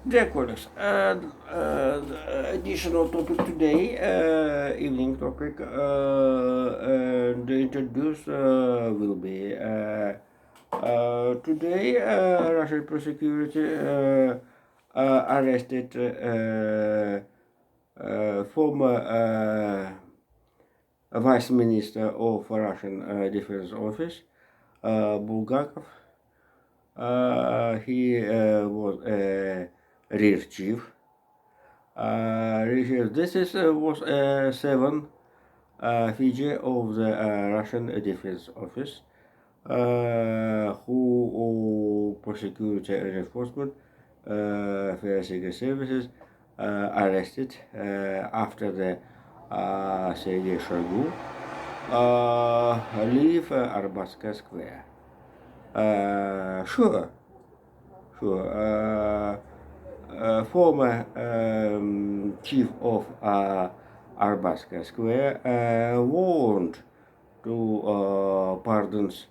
Dear colleagues, the additional topic today, evening topic, and the introduce will be today Russian prosecutor arrested former Vice Minister of Russian Defense Office, Bulgakov. He was a rear chief. This is was seven feature of the Russian Defense Office, who prosecute and enforcement for secret services arrested after the Sergei Shoigu leave Arbatska Square. Sure, sure. Former chief of Arbatska Square warned to pardons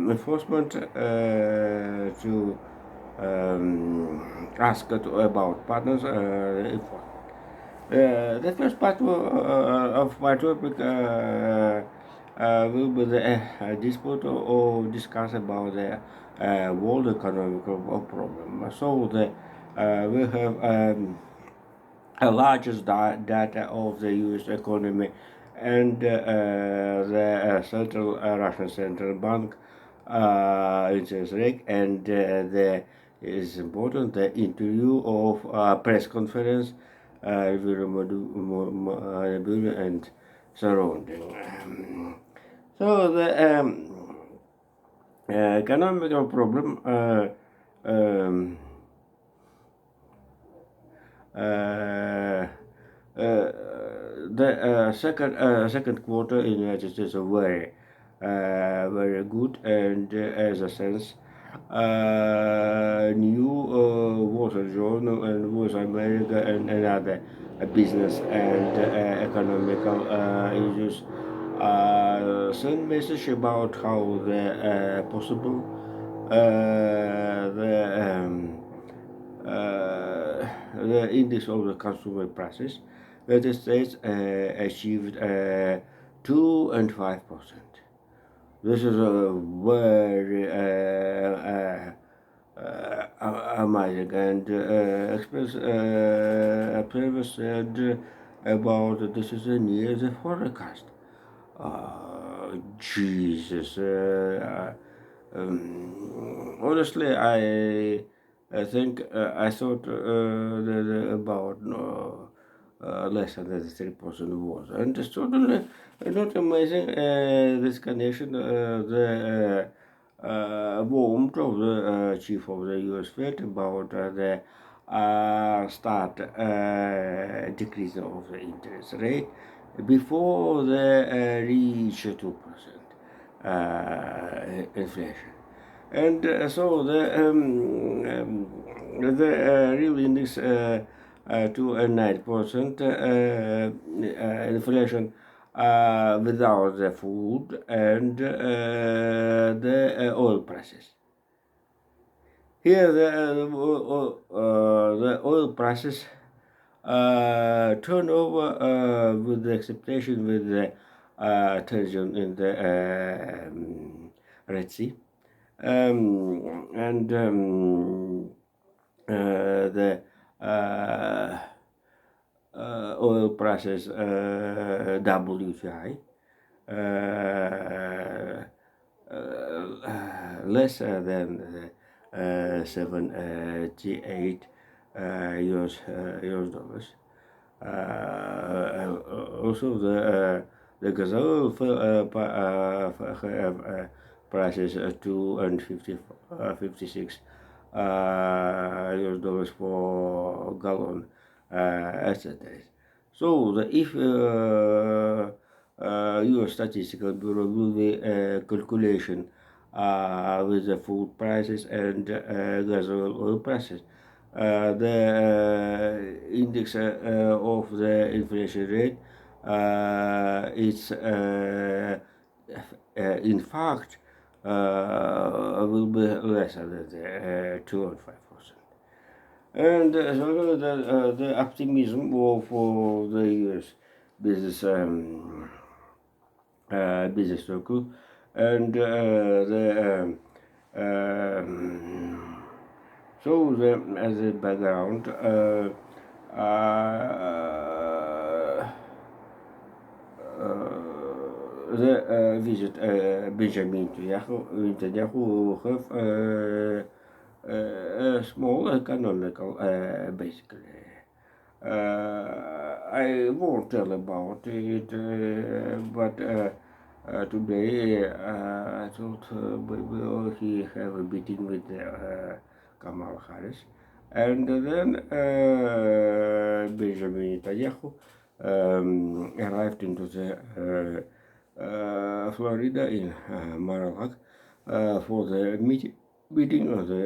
enforcement to ask about pardons. The first part of my topic will be the dispute or discuss about the world economic problem. So we have a largest data of the U.S. economy and the Russian Central Bank interest rate, and there is important the interview of press conference and surrounding. So the economical problem um, uh, the second quarter in the United States are very good, and as a sense, new Wall Street Journal and Voice America and other business and economical issues send message about how the possible the index of the consumer prices, United States achieved 2 and 5%. This is a very amazing, and observers said about this is near the forecast. Jesus. Honestly, I think I thought about no, less than the 3% was, and it's totally not amazing. This connection, the warmth of the chief of the U.S. Fed about the start decrease of the interest rate before they reach 2% inflation. And so the real index 2 and 9% inflation without the food and the oil prices. Here the oil prices turnover with the expectation with the tension in the Red Sea, and the oil prices WTI lesser than 78 US dollars. Also, the gasoil prices 2 and 56 US dollars for gallon, etc. So if U.S. Statistical Bureau will be calculation with the food prices and gasoil oil prices. The index of the inflation rate is in fact will be lesser than the 2.5%. And so the optimism for the U.S. business business circle, and so as a background, the visit Benjamin Netanyahu have a small economical, basically. I won't tell about it, but today I thought maybe he have a meeting with Kamala Harris, and then Benjamin Netanyahu arrived into the Florida in Mar-a-Lago for the meeting of the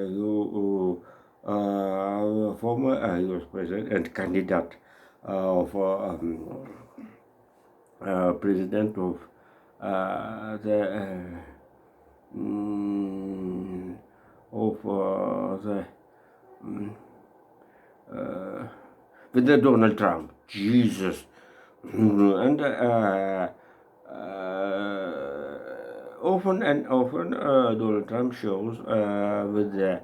former US president and candidate for president of the with the Donald Trump, Jesus, and often Donald Trump shows with the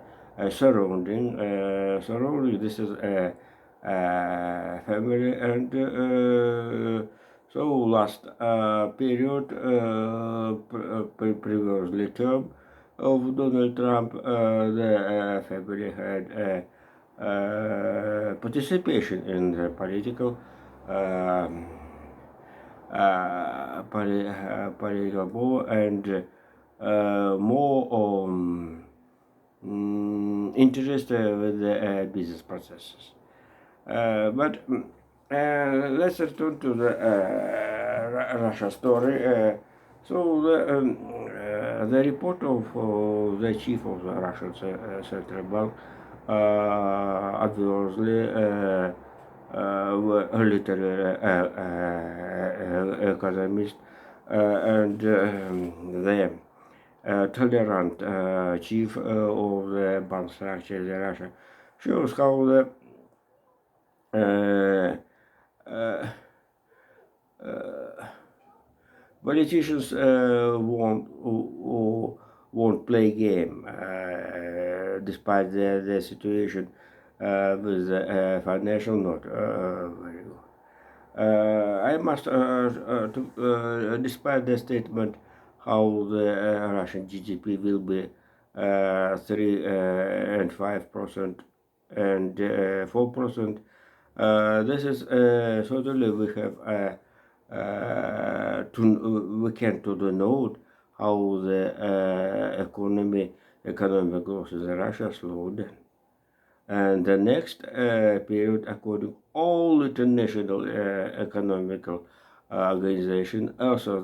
surrounding this is a family, and so last period previously term of Donald Trump, the family had participation in the political political war, and more interest with the business processes. But let's return to the Russia story. So the report of the chief of the Russian central bank obviously a literary economist, and the tolerant chief of the bank structure in Russia shows how the politicians won't play game despite the situation with the financial not very good. I must, despite the statement how the Russian GDP will be 3 and 5% and 4%, this is certainly we have we can to the note how the economic growth in Russia slowed down. And the next period, according all international economical organization, also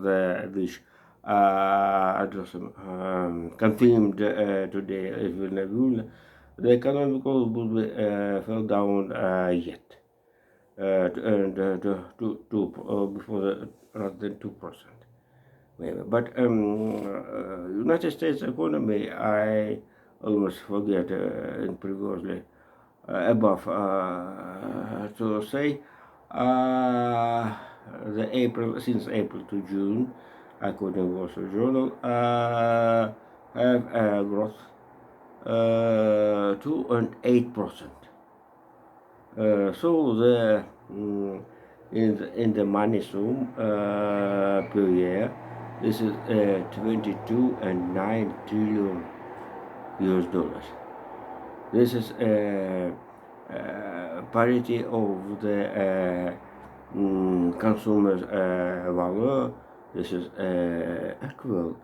which confirmed today, the economic growth will be fell down yet. Before rather than 2%. But United States economy, I almost forget in previously above to say the April since April to June, according to Wall Street Journal, have a growth 2.8%. So the in the money sum per year, this is 22.9 trillion US dollars. This is parity of the consumers' value. This is equal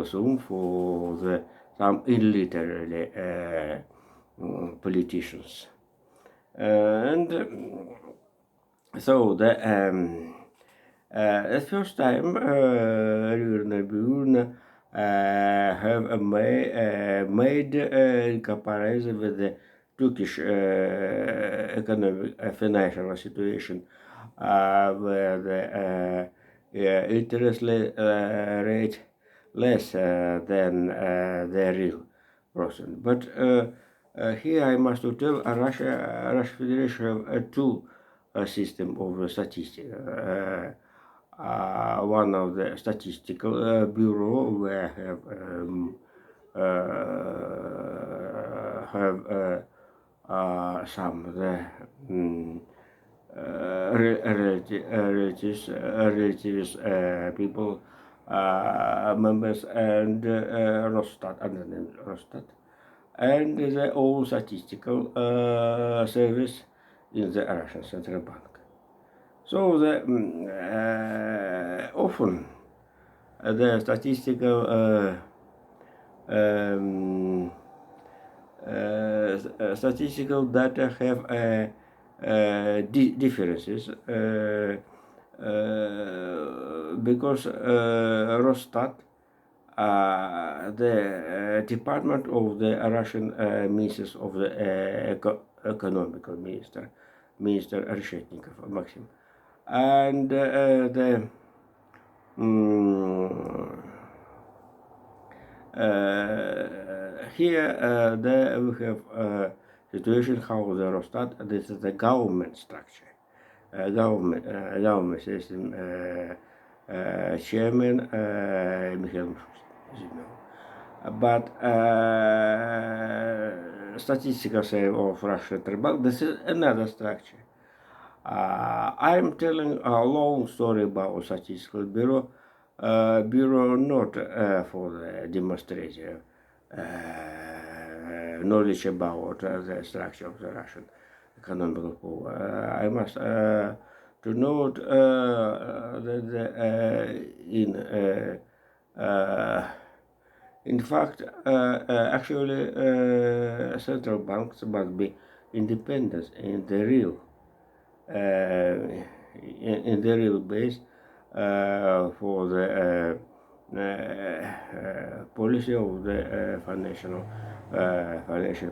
sum for the some illiterate politicians, and so the first time Rurna have made comparison with the Turkish economic financial situation, where the interest rate less than the real percent. But here I must to tell Russia Federation have two system of statistics. One of the statistical bureau where have some of the relatives, people, members, and Rostat, under the Rostat, and the own statistical service in the Russian Central Bank. So the often the statistical statistical data have differences because Rostat, the department of the Russian ministers of the economical minister Reshetnikov, Maxim, and the here we have situation how the Rostat, this is the government structure, government system, chairman Mikhail Zimov. But statistical survey of Russian Bank, this is another structure. I'm telling a long story about statistical bureau. Bureau not for the demonstration knowledge about the structure of the Russian economic power. I must to note that in fact, actually, central banks must be independent in the real in the real base for the policy of the financial policy.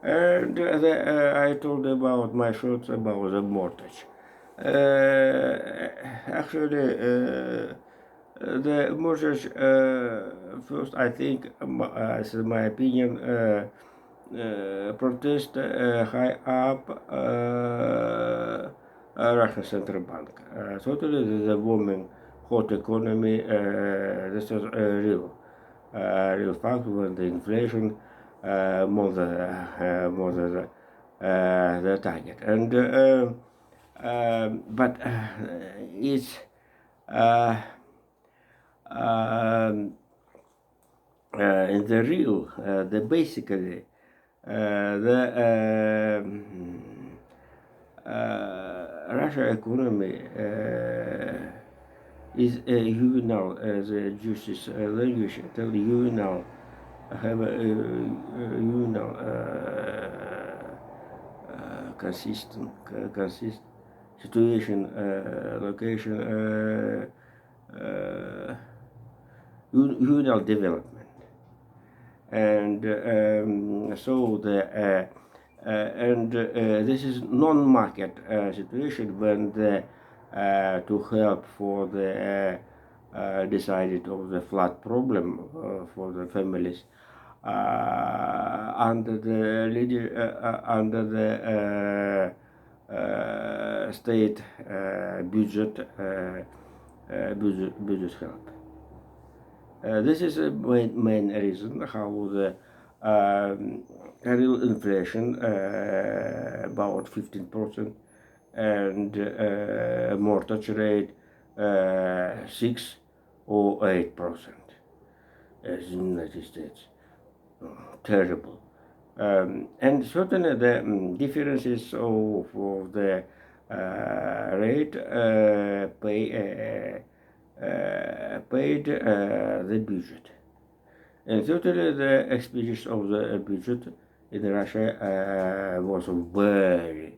And I told about my thoughts about the mortgage. Actually, the mortgage, first, I think, as my opinion, protest high up Russian Central Bank. Totally, the booming hot economy, this is real fact when the inflation more than the target. And but it's in the real, the basically the Russia economy is a juvenile, as a justice language tell juvenile, have a juvenile consistent situation, location, juvenile development, and so the and this is non-market situation when the to help for the decided of the flood problem for the families under the under the state budget budget help. This is a main reason how the real inflation about 15% and mortgage rate 6 or 8% as in the United States. Terrible. And certainly the differences of the rate paid the budget. And certainly the expenditures of the budget in Russia was very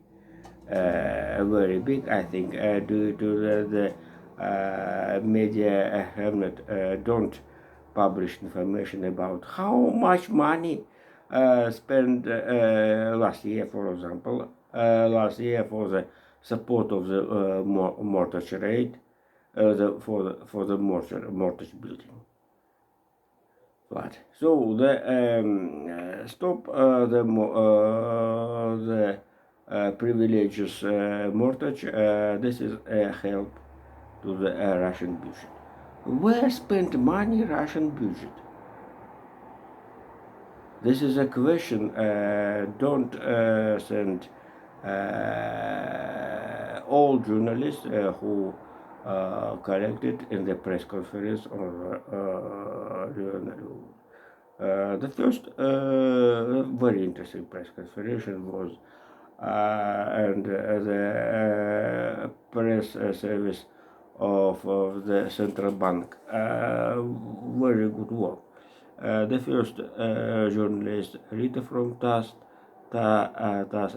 big, I think, due to the media have not, don't publish information about how much money spent last year, for example, last year for the support of the mortgage rate for the mortgage building. Right. So the stop the privileges mortgage. This is a help to the Russian budget. Where spent money Russian budget? This is a question. Don't send all journalists who collected in the press conference or the first very interesting press conference was and the press service of the central bank. Very good work. The first journalist Rita from TASS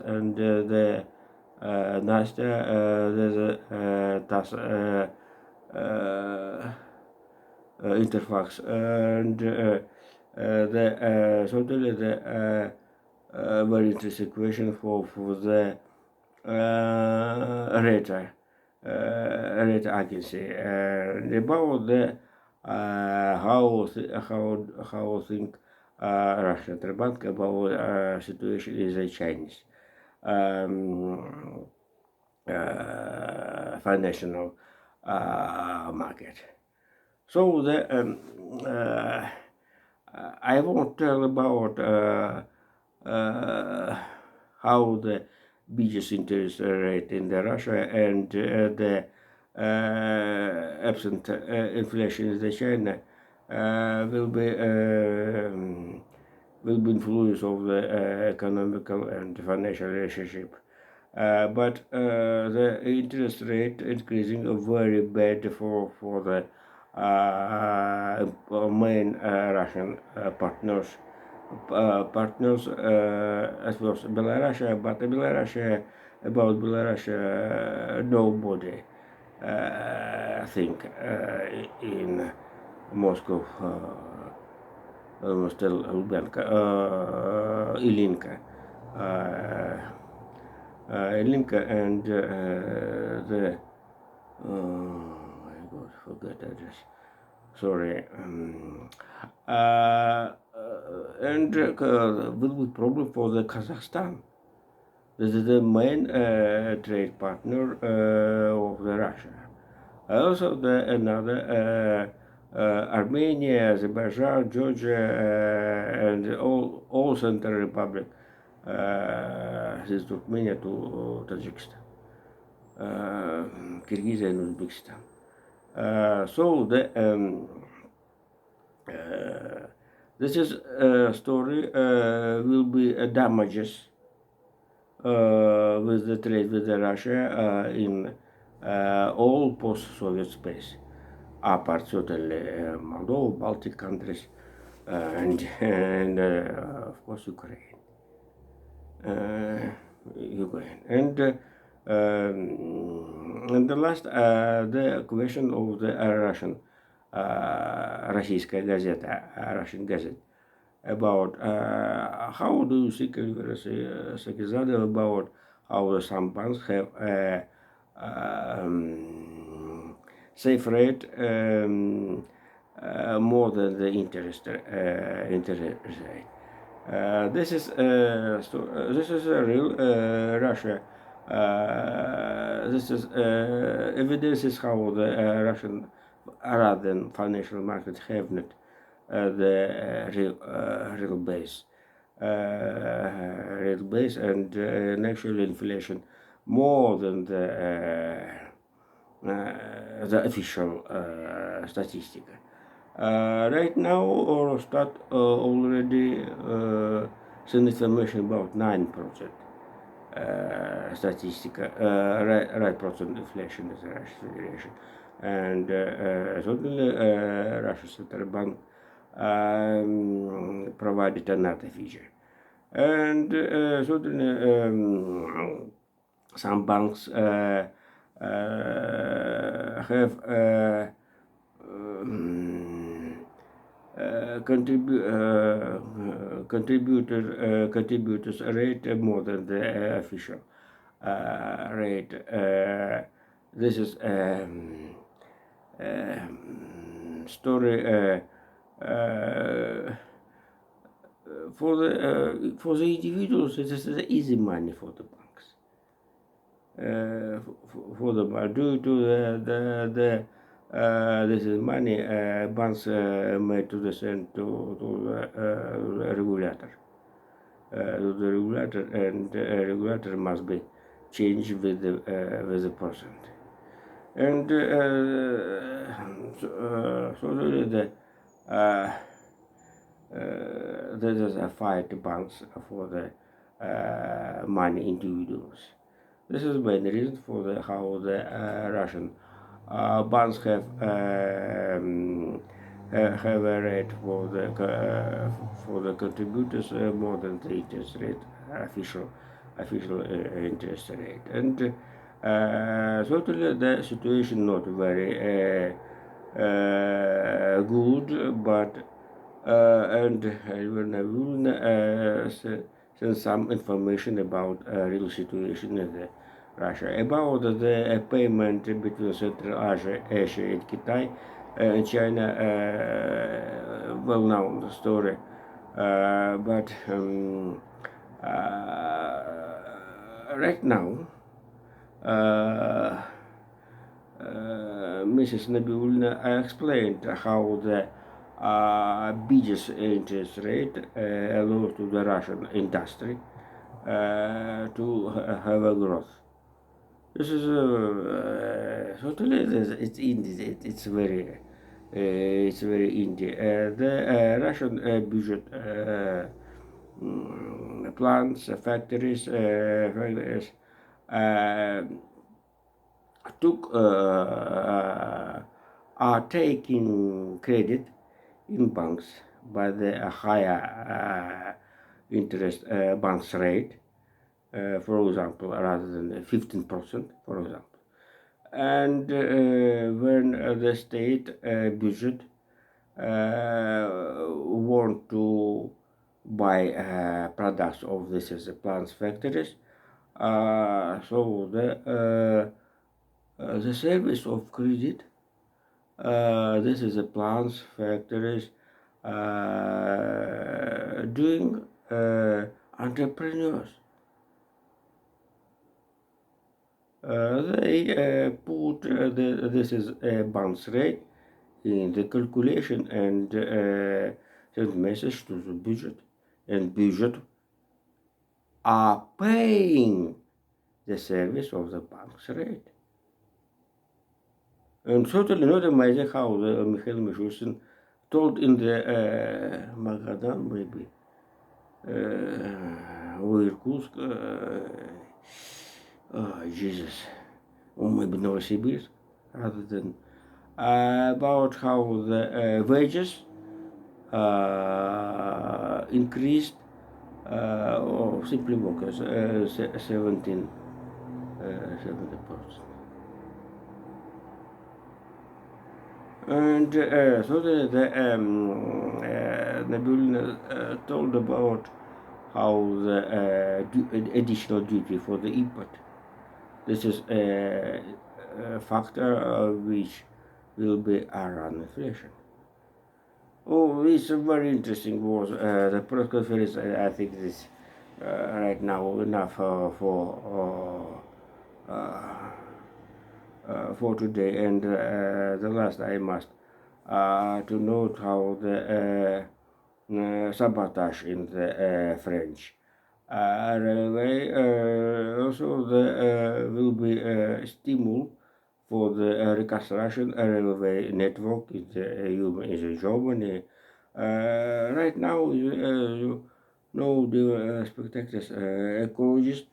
and the Nastya, the TASS Interfax, and the certainly the very interesting question for the rate agency about the how think Russian Central Bank about situation in the Chinese financial market. So I won't tell about how the biggest interest rate in the Russia and the absent inflation in the China will be influence of the economical and financial relationship. But the interest rate increasing very bad for the main Russian partners as well as Belarus, but about Belarus nobody think in Moscow almost Lubyanka, Ilinka. Ilinka and the I forget address. Sorry. And will be problem for the Kazakhstan. This is the main trade partner of the Russia. Also, another Armenia, Azerbaijan, Georgia, and all Central Republic. This Turkmenia to Tajikistan, Kyrgyzia and Uzbekistan. So this is story will be damages with the trade with the Russia in all post-Soviet space, apart certainly Moldova, Baltic countries, and of course Ukraine. And the last the question of the Russian Российская газета, Russian Gazette, about how do you think Sakizada about how some banks have safe rate more than the interest rate. This is a real Russia. This is evidence is how the Russian Arabian financial markets have not the real base, and actual inflation more than the official statistic. Right now, Eurostat already sent information about 9% statistic, right percent inflation in the Russian Federation, and certainly Russian Central Bank provided another figure, and certainly some banks have contributors rate more than the official. rate. This is story for the individuals. It is the easy money for the banks. For the due to this is money banks made to the send to the regulator. The regulator, and regulator must be changed with the percent. And so really there is a fight banks for the money individuals. This is main reason for how the Russian banks have a rate for the contributors more than the interest rate, official interest rate, and certainly the situation not very good, but and I will send some information about real situation in Russia about the payment between Central Asia and Kitai and China. Well-known story, but right now. Uh, Mrs. Nabiulna explained how the biggest interest rate allows to the Russian industry to have a growth. This is totally it's indie. It's very indie. The Russian budget plants, factories, uh, took are taking credit in banks by the higher interest banks rate, for example, rather than 15%, for example. And when the state budget want to buy products of this as a plants factories, so the service of credit. This is a plants factories doing entrepreneurs. They put this is a bounce rate in the calculation and send message to the budget, and budget are paying the service of the bank's rate. And certainly not amazing how the Mikhail Mishustin told in the Magadan, maybe, or Irkutsk, Jesus, or maybe Novosibirsk, rather than about how the wages increased, or simply workers, 70%. And so Nabil told about how the additional duty for the import. This is a factor which will be around inflation. Oh, it's very interesting. Was the press conference? I think this right now enough for today. And the last I must to note how the sabotage in the French railway also will be a stimul for the reconstruction railway network in Germany. Right now, you know, the spectators, ecologists,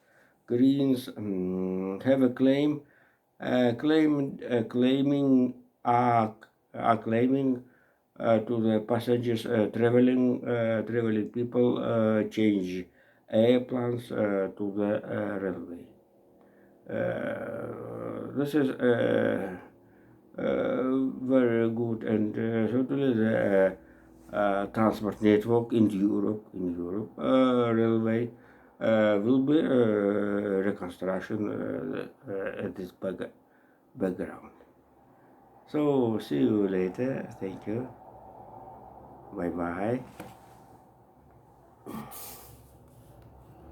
Greens have a claim claiming to the passengers traveling people change airplanes to the railway. This is very good, and certainly the transport network in Europe railway will be reconstruction at this background. So see you later. Thank you. Bye bye.